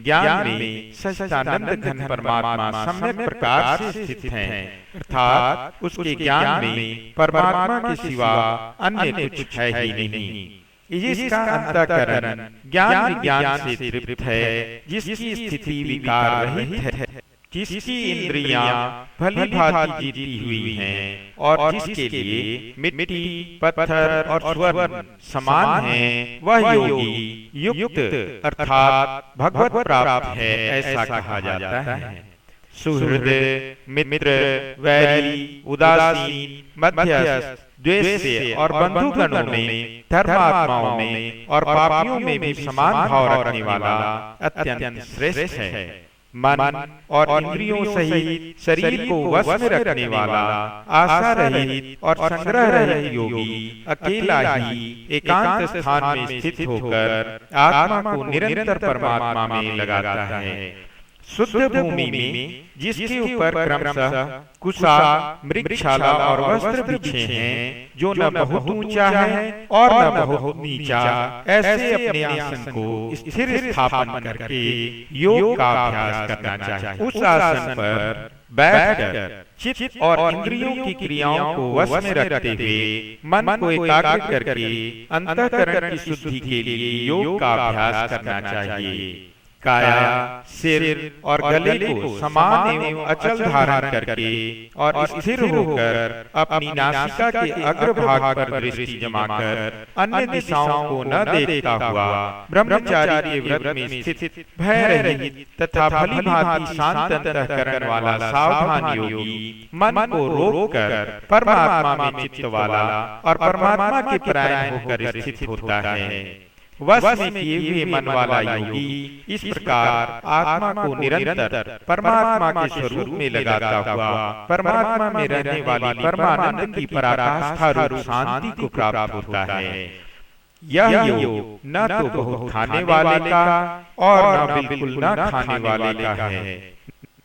ज्ञान में सच्चिदानंद घन परमात्मा सम्यक प्रकार से स्थित हैं, अर्थात उसके ज्ञान में परमात्मा के सिवा अन्य कुछ है ही नहीं। जिसका अंतःकरण ज्ञान विज्ञान से तृप्त है, जिसकी स्थिति विकार रहित है, जिसकी इंद्रियां भली भांति जीती हुई हैं, और जिसके लिए मिट्टी पत्थर और स्वर्ण समान हैं, वह योगी युक्त अर्थात भगवत प्राप्त है, ऐसा कहा जाता है। सुहृद मित्र वैरी उदासीन मध्यस्थ द्वेष्य और बंधुगणों में धर्मात्माओं में और पापियों में भी समान भाव रखने वाला अत्यंत श्रेष्ठ है। मन और इंद्रियों सहित शरीर को वश में रखने वाला आशा रहित और संग्रह रहित योगी अकेला ही एकांत स्थान में स्थित होकर आत्मा को निरंतर परमात्मा में लगाता है। शुद्ध भूमि में जिसके ऊपर क्रमशः कुशा मृगशाला और वस्त्र बिछे हैं, जो न बहुत ऊंचा है और न बहुत नीचा, ऐसे अपने आसन को स्थिर स्थापन करके योग का अभ्यास करना चाहिए। उस आसन पर बैठकर चित्त और इंद्रियों की क्रियाओं को वश में रखते हुए मन को एकाग्र करके अंतःकरण की शुद्धि के लिए योग का अभ्यास करना चाहिए। काया सिर और गले को समान एवं अचल धारण करके और स्थिर होकर अपनी नासिका के अग्रभाग पर दृष्टि जमाकर अन्य दिशाओं को न देखता हुआ ब्रह्मचारी के व्रत में स्थित भय रहित तथा भली भांति शांत अंतःकरण वाला सावधान योगी मन को रोककर परमात्मा में चित्त वाला और परमात्मा के परायण होकर स्थित होता है। वश में किए हुए मन वाला योगी इस प्रकार आत्मा को निरंतर परमात्मा के स्वरूप में लगाता हुआ परमात्मा में रहने वाली परमानंद की पराकाष्ठा रूप शांति को प्राप्त होता है। यह योग न तो बहुत खाने वाले का और न बिल्कुल न खाने वाले का है,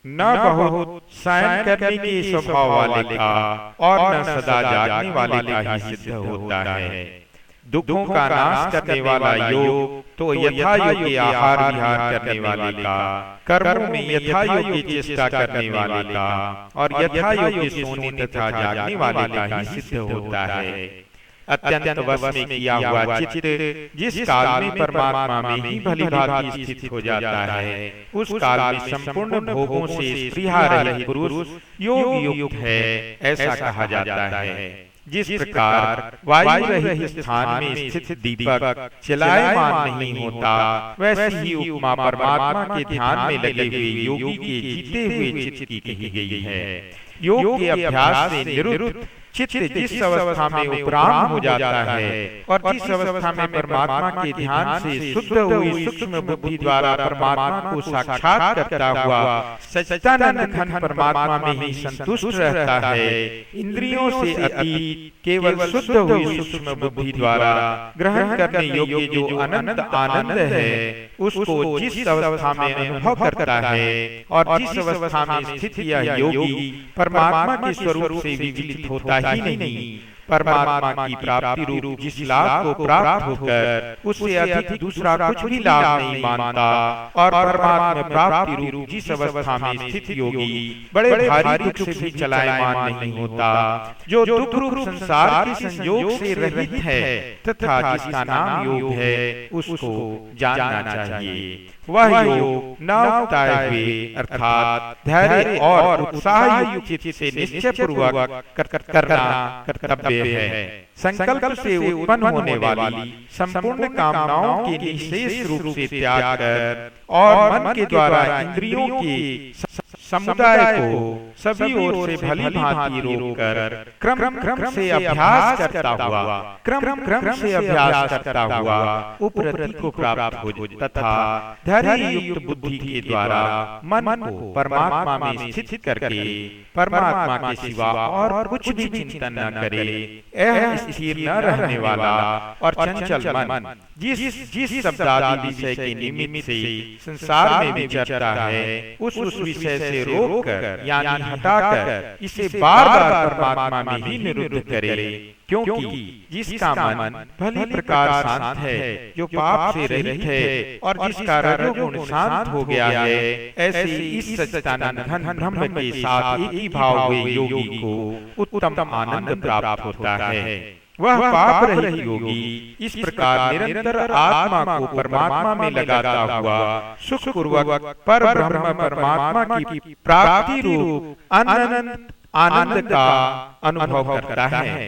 न बहुत शयन करने के स्वभाव वाले का और न सदा जागने वाले का ही सिद्ध होता है। दुखों का नाश करने वाला योग तो यथा योग्य आहार विहार करने वाले का, कर्मों में यथा योग्य चेष्टा करने वाले का और यथा योग्य सोने तथा जागने वाले का ही सिद्ध होता है। अत्यंत वश में किया हुआ चित्त जिस काल में परमात्मा में ही भली भांति स्थित हो जाता है, उस काल में संपूर्ण भोगों से स्पृहा रहित पुरुष योग युक्त है, ऐसा कहा जाता है। जिस प्रकार वायु रहित स्थान में स्थित दीपक चलायमान नहीं होता, वैसे ही उपमा परमात्मा के ध्यान में लगे हुए योगी के जीते हुए चित्त की कही गई है। योग के अभ्यास से निरुद्ध चित्त जिस अवस्था में उपराम हो जाता है और जिस अवस्था में परमात्मा के ध्यान से शुद्ध हुई सूक्ष्म बुद्धि द्वारा परमात्मा को साक्षात करता हुआ सच्चिदानंद घन परमात्मा में ही संतुष्ट रहता है, इंद्रियों से अतीत केवल शुद्ध हुई सूक्ष्म बुद्धि द्वारा ग्रहण करने योग्य जो अनंत आनंद है, उसको जिस अवस्था में अनुभव करता है और जिस अवस्था में स्थित यह योगी परमात्मा के स्वरूप से विचलित होता ही नहीं, परमात्मा की प्राप्ति रूप जिस लाभ को प्राप्त होकर उससे अधिक दूसरा कुछ भी लाभ नहीं मानता, और परमात्मा प्राप्ति रूप जिस अवस्था में स्थित योगी बड़े भारी दुख से भी चलायमान नहीं होता, जो दुख रूप संसार के संयोग से रहित है तथा जिसका नाम योग है, उसको जानना चाहिए। वह योग नवताए हुए अर्थात धैर्य और उत्साह युक्त से निश्चय पूर्वक करना कर्तव्य है। संकल्प से उत्पन्न होने वाली संपूर्ण कामनाओं के निशेष रूप से त्याग कर और मन के द्वारा इंद्रियों के समुदाय को सभी ओर से भली भांति रोककर क्रम से अभ्यास करता हुआ उपरति को प्राप्त हो तथा धैर्य युक्त बुद्धि के द्वारा मन को परमात्मा में स्थित करके परमात्मा के सिवा और कुछ भी चिंतन न करे, यह स्थिर न रहने वाला और चंचल मन जिस शब्दादि विषय के निमित्त से संसार में विचरता है, उस विषय से रोककर यानी हटाकर इसे बार बार परमात्मा में ही निरुद्ध करे, क्योंकि जिसका मन भली प्रकार शांत है, जो पाप से रहित है और जिसका रजोगुण शांत हो गया है, ऐसे इस सच्चिदानंद घन ब्रह्म के साथ एक ही भाव हुए योगी को उत्तम आनंद प्राप्त होता है। वह पाप रहित योगी इस प्रकार निरंतर आत्मा को परमात्मा में लगाता हुआ सुख पूर्वक पर ब्रह्म परमात्मा की प्राप्ति रूप अनंत आनंद का अनुभव करता है।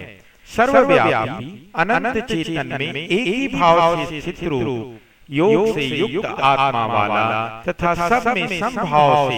सर्वव्यापी अनंत चेतन में एक ही भाव से स्थित रूप योग से युक्त आत्मा वाला तथा सब में समभाव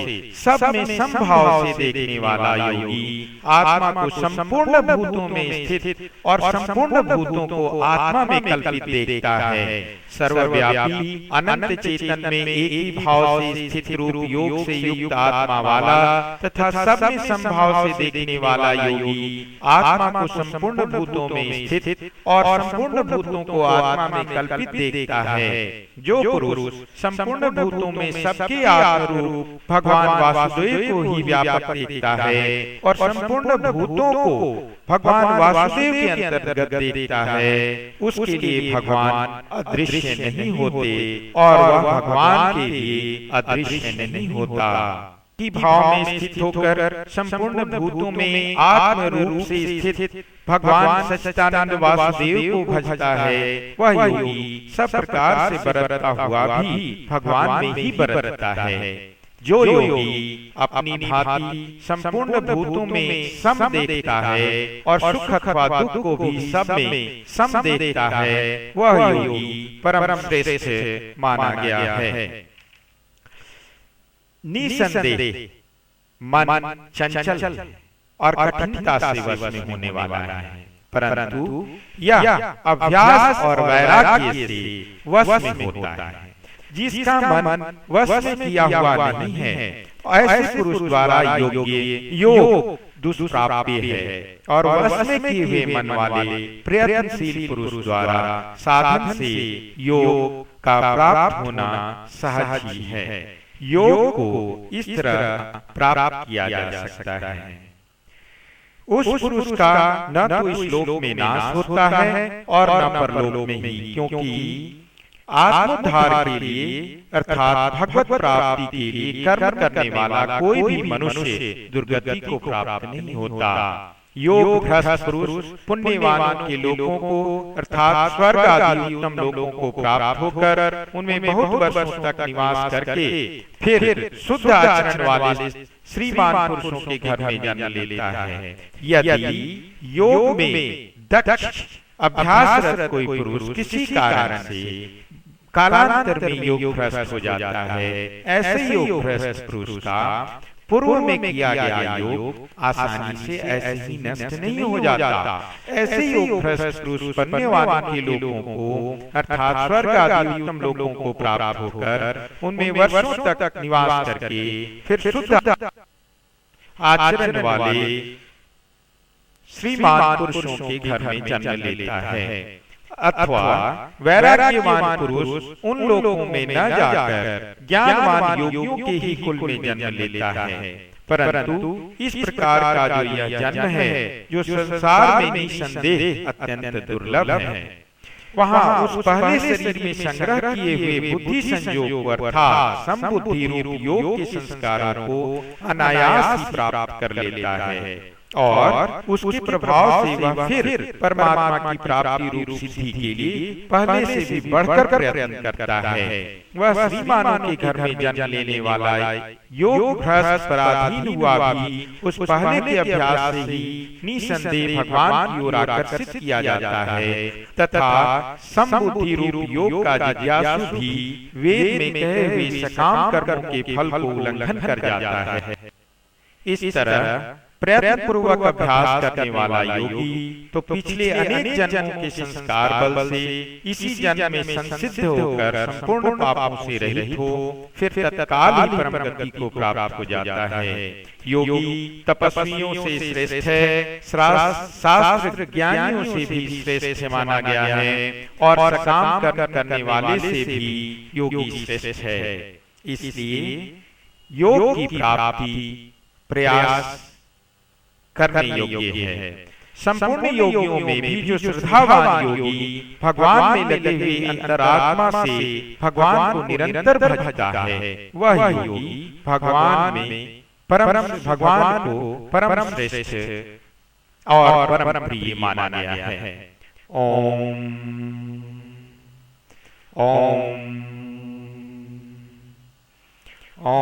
से देखने वाला योगी आत्मा को संपूर्ण भूतों में स्थित और संपूर्ण भूतों को आत्मा में कल्पित देखता है। सर्वव्यापी अनंत चेतन में एक ही भाव से स्थित रूप योग से युक्त आत्मा वाला तथा सब में समभाव से देखने वाला योगी आत्मा को संपूर्ण भूतों में स्थित और संपूर्ण भूतों को आत्मा में कल्पित देखता है। जो पुरुष संपूर्ण भूतों में सबके आत्म रूप भगवान वासुदेव को ही व्यापक देखता है और संपूर्ण भूतों को भगवान वासुदेव के अंतर्गत देखता है, उसके लिए भगवान अदृश्य नहीं होते और वह भगवान के लिए अदृश्य नहीं होता। कि भाव में स्थित होकर संपूर्ण भूतों में आत्म रूप से स्थित भगवान सच्चिदानंद वासुदेव को भजता है, वह योगी सब प्रकार से बरतता हुआ भी भगवान में ही बरतता है। जो योगी अपनी भांति संपूर्ण भूतों में सम देखता है और सुख अथवा दुख को भी सब में सम देखता है, वह योगी परम श्रेष्ठ माना गया है। निसंदेह मन चंचल और कठिनता से वश में होने वाला है, परंतु यह अभ्यास और वैराग्य से वश में होता है। जिसका मन वश में किया हुआ नहीं है, ऐसे पुरुष द्वारा योग दुष्प्राप्य है, और वश में किए हुए मन वाले प्रयत्नशील पुरुष द्वारा साधन से योग का प्राप्त होना सहज ही है। योग को इस तरह प्राप्त किया जा सकता है। उस पुरुष का न तो इस लोक में नाश होता है और न परलोक में ही, क्योंकि आत्मोद्धार के लिए अर्थात भगवत प्राप्ति के लिए कर्म करने वाला कोई भी मनुष्य दुर्गति को प्राप्त नहीं होता। योग भ्रष्ट पुरुष पुण्यवान के लोगों को अर्थात स्वर्ग आदि उत्तम लोगों को प्राप्त होकर उनमें बहुत वर्षों तक निवास करके फिर शुद्ध आचरण वाले श्रीमान पुरुषों के घर में जन्म लेता है। यदि योग में दक्ष अभ्यासरत कोई पुरुष किसी कारण से कालांतर में योग भ्रष्ट हो जाता है, ऐसे योग भ्रष्ट पुरुष का पूर्व में किया गया योग आसानी से ऐसे ही नष्ट नहीं हो जाता। ऐसे योग भ्रष्ट पुरुष बनने वाले के लोगों को अर्थात स्वर्ग आदि उत्तम लोगों को प्राप्त होकर उनमें वर्षों तक निवास करके फिर शुद्ध आचरण वाले श्रीमान पुरुषों के घर में जन्म लेता है, अथवा वैराग्यवान पुरुष उन लोगों में न जाकर ज्ञानवान योगियों के ही कुल में जन्म लेता है। परंतु इस प्रकार का जो यह जन्म है, जो संसार में निसंदेह अत्यंत दुर्लभ है, वहाँ उस पहले शरीर में संग्रह किए हुए बुद्धि संयोग अर्थात संबुद्धि रूप योग के संस्कारों को अनायास ही प्राप्त कर लेता है और उसके प्रभाव से वह फिर परमात्मा की प्राप्ति रूप सिद्धि के लिए पहले से भी बढ़कर प्रयत्न करता है। वह श्रीमानों के घर में जन्म लेने वाला योग भ्रष्ट पराधीन हुआ भी उस पहले के अभ्यास से ही निसंदेह भगवान की ओर आकर्षित किया जाता है तथा संबुद्धि रूप योग का जिज्ञासु भी वेद में कहे हुए सकाम कर्मों के फल को उल्लंघन कर जाता है। इस तरह प्रयत्न पूर्वक अभ्यास करने वाला योगी तो पिछले अनेक जन्मों के संस्कार बल से इसी जन्म में संसिद्ध होकर संपूर्ण पापों से रहित हो फिर तत्काल ही परम गति को प्राप्त हो जाता है। योगी तपस्वियों से श्रेष्ठ है, शास्त्र ज्ञानियों से भी श्रेष्ठ माना गया है और सकाम कर्म करने वाले से भी योगी श्रेष्ठ है। इसलिए योग की प्राप्ति प्रयास करने योग्य है। संपूर्ण योगियों में भी जो श्रद्धावान योगी भगवान में लगे हुए अंतरात्मा से भगवान को निरंतर भजता है, वह योगी भगवान को परम श्रेष्ठ और परम प्रिय माना गया है। ओम ओम ओम।